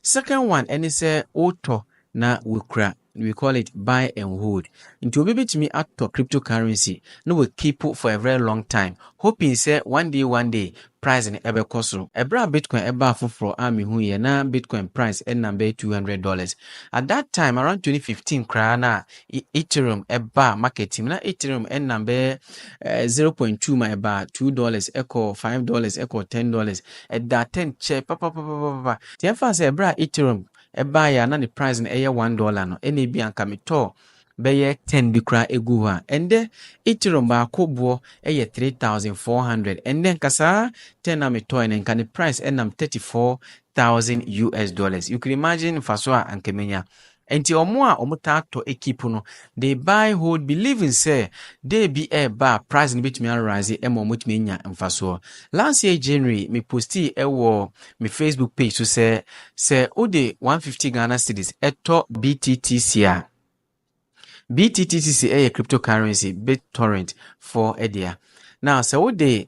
Second one, any say auto na wukra. We call it buy and hold. Into obi to me auto cryptocurrency. No we keep it for a very long time. Hoping say one day price in ebe kosoro. Ebra Bitcoin eba for army hu ye na Bitcoin price and number $200. At that time around 2015 krana Ethereum eba market team na Ethereum and number 0.2 my eba $2 echo $5 echo $10 at that 10 che papa tiafa say ebra Ethereum eba ya na the price na eye $1 no ene bi anka meto beye 10 bi kra egu ha ende Ethereum ba kobo eye 3,400 and then kasa 10 na meto and can the price enam $34,000. You can imagine faswa ankemenya. Enti omo a omota to ekipu no they buy hold believe in say they be a bar price bit me rise emo mutumi nya mfaso. Last year January me posti ewo me Facebook page to say ode 150 Ghana cedis eto BTTC a BTTC a cryptocurrency BitTorrent for edia. Now say ode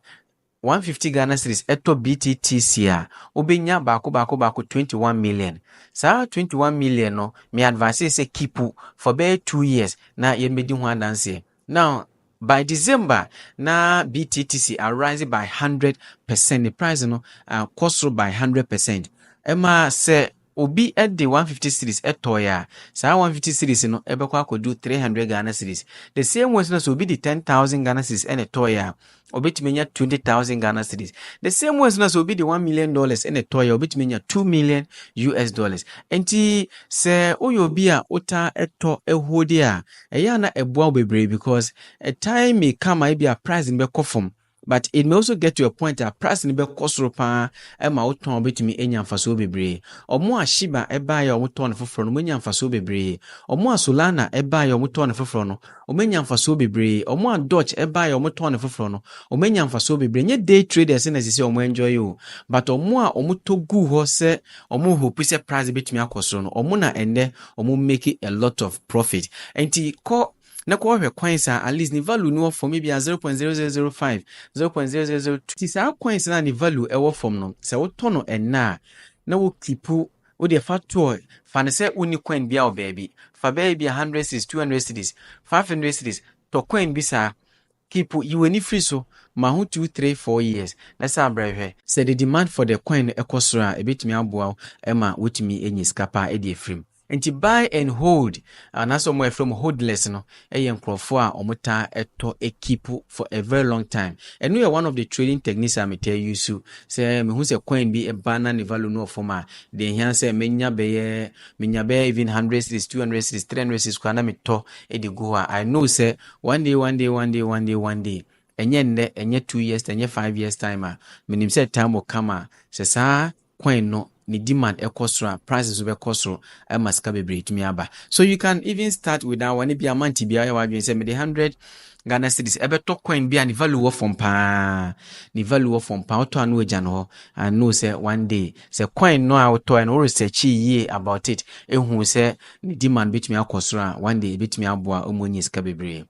150 Ghana cedis eto BTTC a obenya bako 21 million. Sa 21 million no me advise say keep for be 2 years na ye medi ho adanse. Now by December na BTTC are rising by 100%. The price no cost by 100%. Emma say obi at the 150 series etoya sa 150 series no ebekwa ko do 300 Ghana cedis. The same way no so be the 10,000 Ghana cedis and etoya obitimenya 20,000 Ghana cedis. The same way no so be the $1 million and etoya obitimenya $2 million. Enti se oyo bi a ota eto ehodi a eya na eboa bebre because a time may come I be a price in be kofom. But it may also get to a point a price in be kosoro pa e ma uton betimi enya mfaso bebre. Omo a Shiba eba ya omuton foforo no menya mfaso bebre. Omo a Solana eba ya omuton foforo no omenya mfaso bebre. Omo a Doge eba ya omuton foforo no omenya mfaso bebre. Nye day traders na sisi omo enjoy you. But omo a omuto gu ho se omo hope se price betimi akosoro no omo na ende omo make a lot of profit. Enti ko na kwa hwe coins at least ni value no for maybe 0.0005 0.0002 sa coins na ni value e wo form no se wo to no enna na wo kipu wo de fa to fa ne se uni coin bia o baby fa baby 100 cities 200 cities 500 cities to coin bi sa kipu you any free so ma hu 2 3 4 years na sa brehwe say the demand for the coin ekosora e betimi aboa e ma wotimi enyi skapa e de free. Enti buy and hold and that's somewhere from holdless no nkrofo a omota eto ekipu for a very long time. And we are one of the trading techniques I may tell you so say me hu say coin be a banana value no forma the here say menya be even 100 cities 200 cities 300 cities kwa na me to e de go I know say one day enye 2 years enye 5 years time menim say time will come say sa coin no ni demand ekosra prices will be kosro e maska bebre tumi aba. So you can even start with that one be amanti bia wa dwen say me 100 Ghana cedis ebeto coin bia ni value wo from pa auto anu eja no and know say one day say coin no auto and research ye about it ehun say ni demand betumi akosro one day betumi aboa omonyi ska bebre.